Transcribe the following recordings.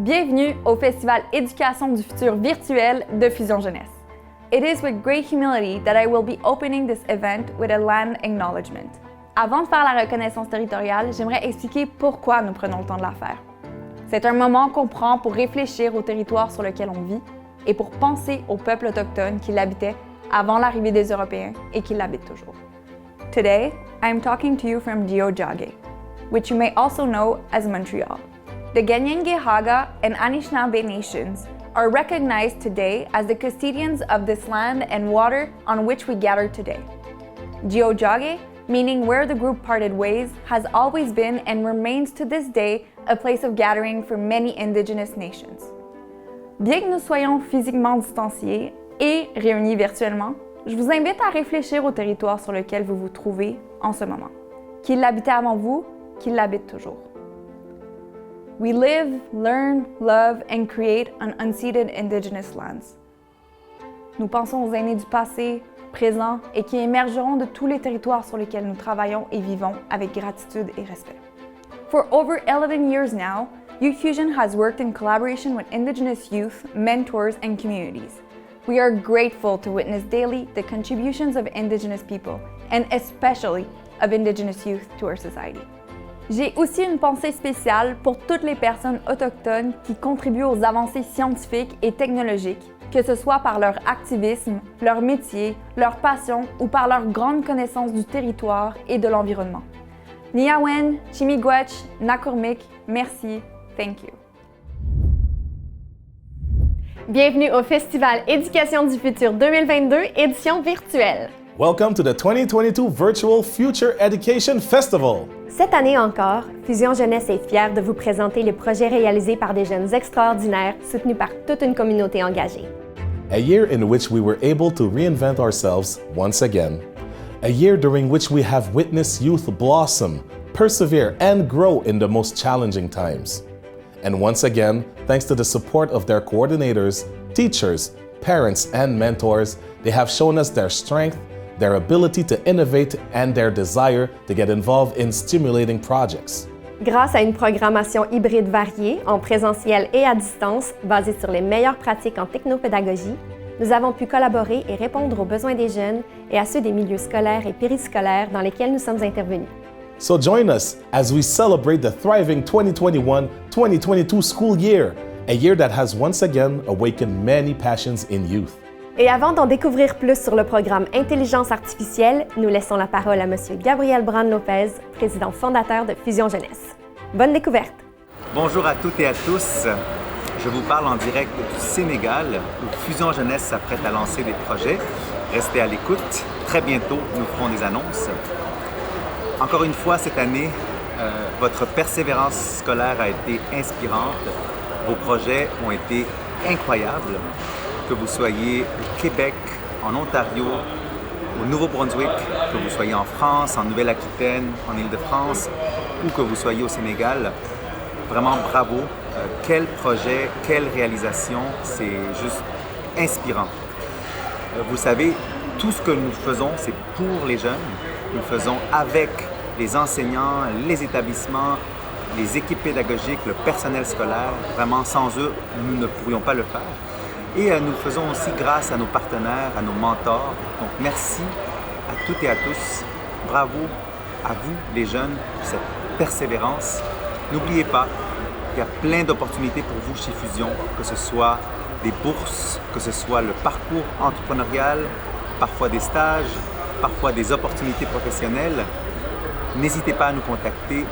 Bienvenue au Festival Éducation du futur virtuel de Fusion Jeunesse. It is with great humility that I will be opening this event with a land acknowledgement. Avant de faire la reconnaissance territoriale, j'aimerais expliquer pourquoi nous prenons le temps de la faire. C'est un moment qu'on prend pour réfléchir au territoire sur lequel on vit et pour penser aux peuples autochtones qui l'habitaient avant l'arrivée des Européens et qui l'habitent toujours. Today, I am talking to you from Tiohtià:ke, which you may also know as Montreal. The Kanien'kehá:ka and Anishinaabe nations are recognized today as the custodians of this land and water on which we gather today. Tiohtià:ke, meaning where the group parted ways, has always been and remains to this day a place of gathering for many Indigenous nations. Bien que nous soyons physiquement distanciés et réunis virtuellement, je vous invite à réfléchir au territoire sur lequel vous vous trouvez en ce moment. Qu'il l'habitait avant vous, qu'il l'habite toujours. We live, learn, love, and create on unceded Indigenous lands. Nous pensons aux aînés du passé, présent et qui émergeront de tous les territoires sur lesquels nous travaillons et vivons avec gratitude et respect. For over 11 years now, Youth Fusion has worked in collaboration with Indigenous youth, mentors, and communities. We are grateful to witness daily the contributions of Indigenous people, and especially of Indigenous youth to our society. J'ai aussi une pensée spéciale pour toutes les personnes autochtones qui contribuent aux avancées scientifiques et technologiques, que ce soit par leur activisme, leur métier, leur passion ou par leur grande connaissance du territoire et de l'environnement. Niyawen, Chimigwech, Nakurmik, merci, thank you. Bienvenue au Festival Éducation du futur 2022, édition virtuelle. Welcome to the 2022 Virtual Future Education Festival. Cette année encore, Fusion Jeunesse est fière de vous présenter les projets réalisés par des jeunes extraordinaires soutenus par toute une communauté engagée. A year in which we were able to reinvent ourselves once again. A year during which we have witnessed youth blossom, persevere, and grow in the most challenging times. And once again, thanks to the support of their coordinators, teachers, parents, and mentors, they have shown us their strength, their ability to innovate, and their desire to get involved in stimulating projects. Grâce à une programmation hybride variée, en présentiel et à distance, basée sur les meilleures pratiques en technopédagogie, nous avons pu collaborer et répondre aux besoins des jeunes et à ceux des milieux scolaires et périscolaires dans lesquels nous sommes intervenus. So join us as we celebrate the thriving 2021-2022 school year, a year that has once again awakened many passions in youth. Et avant d'en découvrir plus sur le programme Intelligence artificielle, nous laissons la parole à M. Gabriel Brand-Lopez, président fondateur de Fusion Jeunesse. Bonne découverte! Bonjour à toutes et à tous. Je vous parle en direct du Sénégal, où Fusion Jeunesse s'apprête à lancer des projets. Restez à l'écoute. Très bientôt, nous ferons des annonces. Encore une fois, cette année, votre persévérance scolaire a été inspirante. Vos projets ont été incroyables. Que vous soyez au Québec, en Ontario, au Nouveau-Brunswick, que vous soyez en France, en Nouvelle-Aquitaine, en Île-de-France, ou que vous soyez au Sénégal, vraiment bravo. Quel projet, quelle réalisation, c'est juste inspirant. Vous savez, tout ce que nous faisons, c'est pour les jeunes. Nous le faisons avec les enseignants, les établissements, les équipes pédagogiques, le personnel scolaire. Vraiment, sans eux, nous ne pourrions pas le faire. Et nous le faisons aussi grâce à nos partenaires, à nos mentors. Donc merci à toutes et à tous. Bravo à vous, les jeunes, pour cette persévérance. N'oubliez pas, il y a plein d'opportunités pour vous chez Fusion, que ce soit des bourses, que ce soit le parcours entrepreneurial, parfois des stages, parfois des opportunités professionnelles. N'hésitez pas à nous contacter.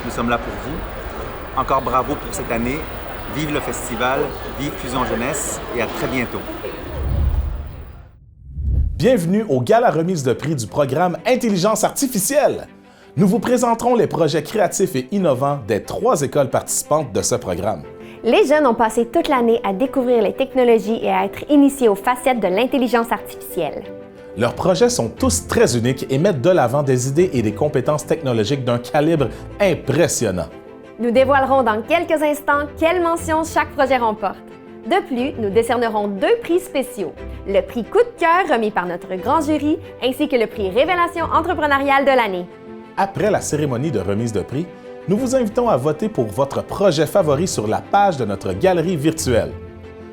Nous sommes là pour vous. Encore bravo pour cette année. Vive le festival, vive Fusion Jeunesse et à très bientôt. Bienvenue au gala remise de prix du programme Intelligence artificielle. Nous vous présenterons les projets créatifs et innovants des 3 écoles participantes de ce programme. Les jeunes ont passé toute l'année à découvrir les technologies et à être initiés aux facettes de l'intelligence artificielle. Leurs projets sont tous très uniques et mettent de l'avant des idées et des compétences technologiques d'un calibre impressionnant. Nous dévoilerons dans quelques instants quelles mentions chaque projet remporte. De plus, nous décernerons 2 prix spéciaux, le prix Coup de cœur remis par notre grand jury ainsi que le prix Révélation entrepreneuriale de l'année. Après la cérémonie de remise de prix, Nous vous invitons à voter pour votre projet favori sur la page de notre galerie virtuelle.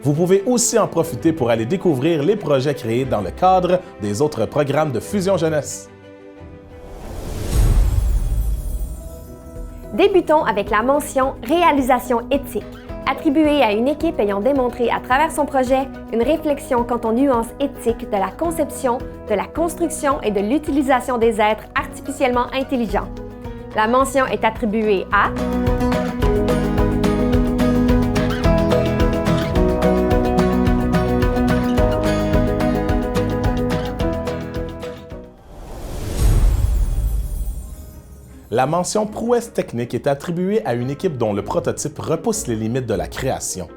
Vous pouvez aussi en profiter pour aller découvrir les projets créés dans le cadre des autres programmes de Fusion Jeunesse. Débutons avec la mention « Réalisation éthique », attribuée à une équipe ayant démontré à travers son projet une réflexion quant aux nuances éthiques de la conception, de la construction et de l'utilisation des êtres artificiellement intelligents. La mention est attribuée à La mention prouesse technique est attribuée à une équipe dont le prototype repousse les limites de la création.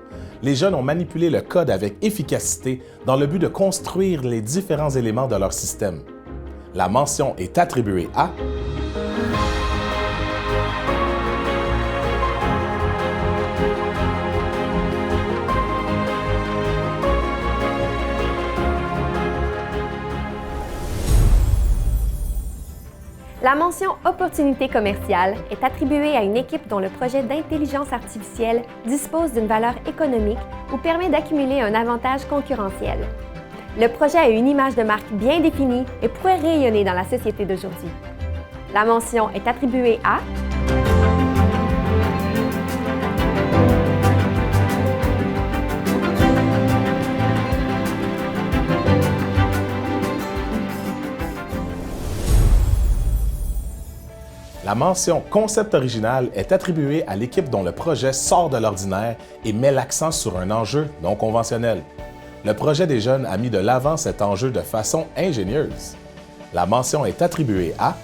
Les jeunes ont manipulé le code avec efficacité dans le but de construire les différents éléments de leur système. La mention est attribuée à La mention « Opportunité commerciale » est attribuée à une équipe dont le projet d'intelligence artificielle dispose d'une valeur économique ou permet d'accumuler un avantage concurrentiel. Le projet a une image de marque bien définie et pourrait rayonner dans la société d'aujourd'hui. La mention est attribuée à La mention « Concept original » est attribuée à l'équipe dont le projet sort de l'ordinaire et met l'accent sur un enjeu non conventionnel. Le projet des jeunes a mis de l'avant cet enjeu de façon ingénieuse. La mention est attribuée à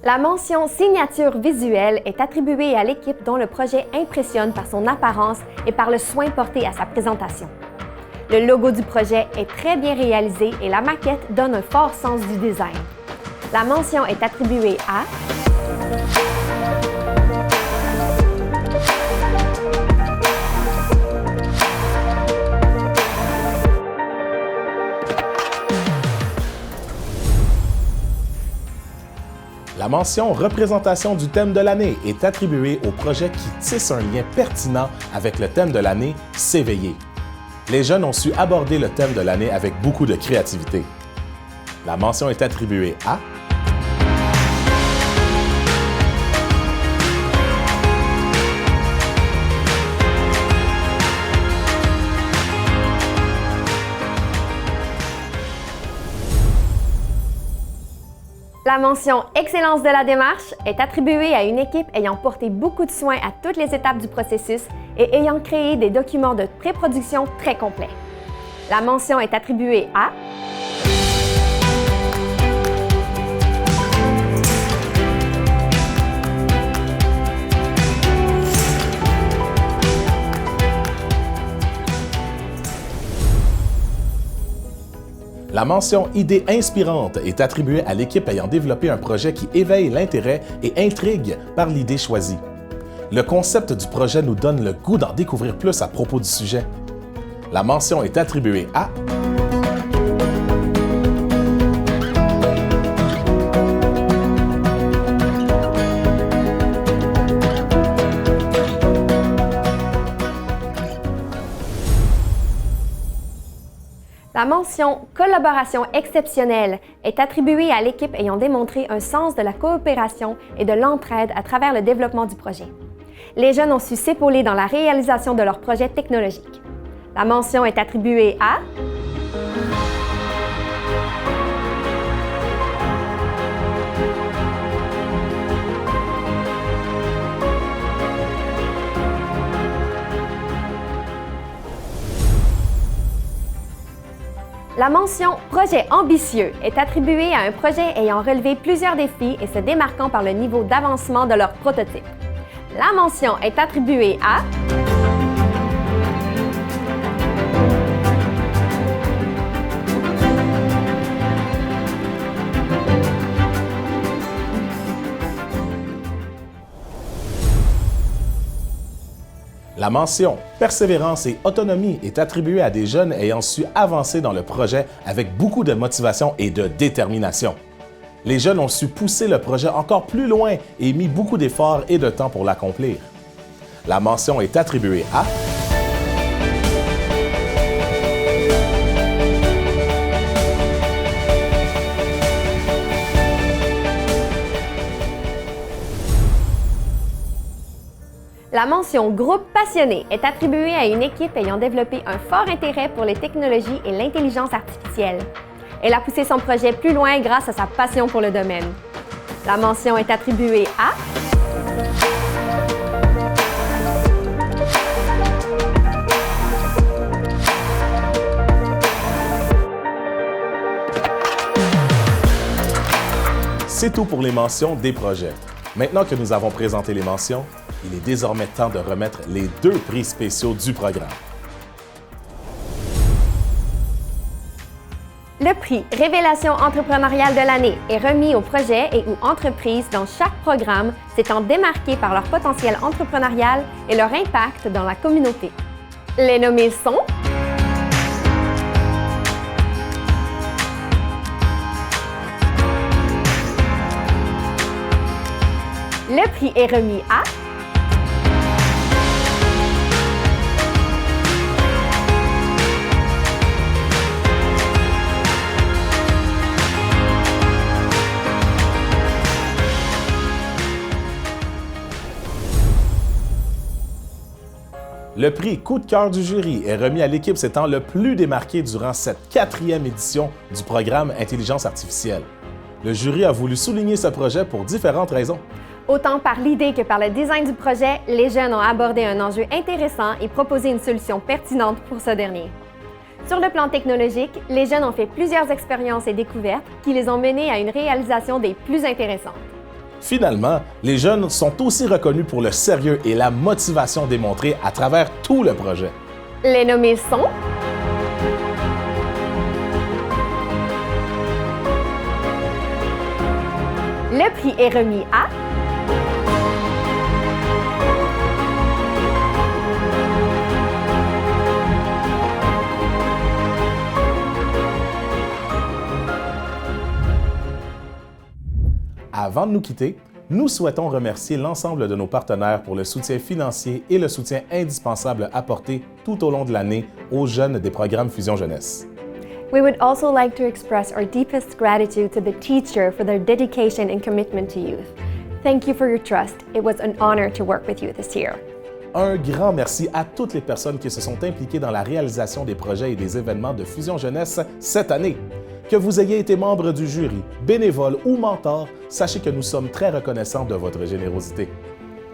La mention « Signature visuelle » est attribuée à l'équipe dont le projet impressionne par son apparence et par le soin porté à sa présentation. Le logo du projet est très bien réalisé et la maquette donne un fort sens du design. La mention est attribuée à La mention « Représentation du thème de l'année » est attribuée au projet qui tisse un lien pertinent avec le thème de l'année, s'éveiller. Les jeunes ont su aborder le thème de l'année avec beaucoup de créativité. La mention est attribuée à La mention « Excellence de la démarche » est attribuée à une équipe ayant porté beaucoup de soin à toutes les étapes du processus et ayant créé des documents de pré-production très complets. La mention est attribuée à La mention « Idée inspirante » est attribuée à l'équipe ayant développé un projet qui éveille l'intérêt et intrigue par l'idée choisie. Le concept du projet nous donne le goût d'en découvrir plus à propos du sujet. La mention est attribuée à La mention « Collaboration exceptionnelle » est attribuée à l'équipe ayant démontré un sens de la coopération et de l'entraide à travers le développement du projet. Les jeunes ont su s'épauler dans la réalisation de leurs projets technologiques. La mention est attribuée à La mention « Projet ambitieux » est attribuée à un projet ayant relevé plusieurs défis et se démarquant par le niveau d'avancement de leur prototype. La mention est attribuée à La mention Persévérance et autonomie est attribuée à des jeunes ayant su avancer dans le projet avec beaucoup de motivation et de détermination. Les jeunes ont su pousser le projet encore plus loin et mis beaucoup d'efforts et de temps pour l'accomplir. La mention est attribuée à La mention Groupe passionné est attribuée à une équipe ayant développé un fort intérêt pour les technologies et l'intelligence artificielle. Elle a poussé son projet plus loin grâce à sa passion pour le domaine. La mention est attribuée à C'est tout pour les mentions des projets. Maintenant que nous avons présenté les mentions, il est désormais temps de remettre les 2 prix spéciaux du programme. Le prix Révélation entrepreneuriale de l'année est remis aux projets et ou entreprises dans chaque programme s'étant démarqués par leur potentiel entrepreneurial et leur impact dans la communauté. Les nommés sont le prix est remis à Le prix Coup de cœur du jury est remis à l'équipe s'étant le plus démarquée durant cette 4e édition du programme Intelligence artificielle. Le jury a voulu souligner ce projet pour différentes raisons. Autant par l'idée que par le design du projet, les jeunes ont abordé un enjeu intéressant et proposé une solution pertinente pour ce dernier. Sur le plan technologique, les jeunes ont fait plusieurs expériences et découvertes qui les ont menés à une réalisation des plus intéressantes. Finalement, les jeunes sont aussi reconnus pour le sérieux et la motivation démontrée à travers tout le projet. Les nommés sont le prix est remis à Avant de nous quitter, nous souhaitons remercier l'ensemble de nos partenaires pour le soutien financier et le soutien indispensable apporté tout au long de l'année aux jeunes des programmes Fusion Jeunesse. We would also like to express our deepest gratitude to the teacher for their dedication and commitment to youth. Thank you for your trust. It was an honor to work with you this year. Un grand merci à toutes les personnes qui se sont impliquées dans la réalisation des projets et des événements de Fusion Jeunesse cette année. Que vous ayez été membre du jury, bénévole ou mentor, sachez que nous sommes très reconnaissants de votre générosité.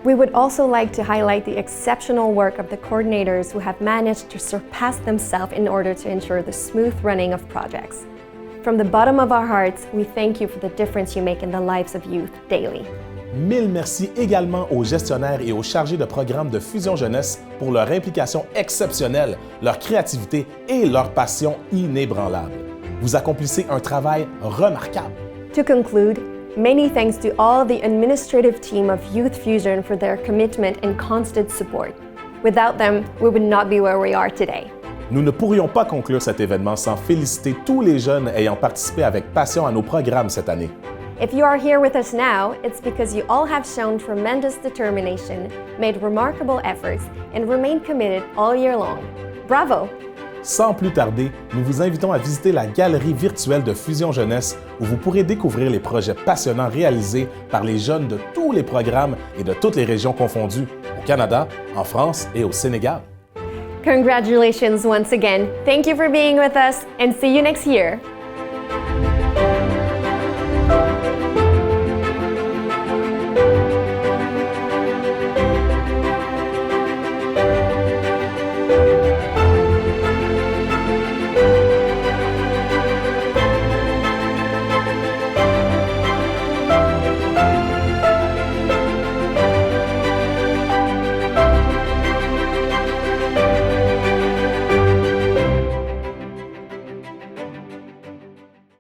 We would also like to highlight the exceptional work of the coordinators who have managed to surpass themselves in order to ensure the smooth running of projects. From the bottom of our hearts, we thank you for the difference you make in the lives of youth daily. Mille merci également aux gestionnaires et aux chargés de programmes de Fusion Jeunesse pour leur implication exceptionnelle, leur créativité et leur passion inébranlable. Vous accomplissez un travail remarquable. To conclude, many thanks to all the administrative team of Youth Fusion for their commitment and constant support. Without them, we would not be where we are today. Nous ne pourrions pas conclure cet événement sans féliciter tous les jeunes ayant participé avec passion à nos programmes cette année. If you are here with us now, it's because you all have shown tremendous determination, made remarkable efforts, and remained committed all year long. Bravo! Sans plus tarder, nous vous invitons à visiter la galerie virtuelle de Fusion Jeunesse où vous pourrez découvrir les projets passionnants réalisés par les jeunes de tous les programmes et de toutes les régions confondues, au Canada, en France et au Sénégal. Congratulations once again. Thank you for being with us and see you next year.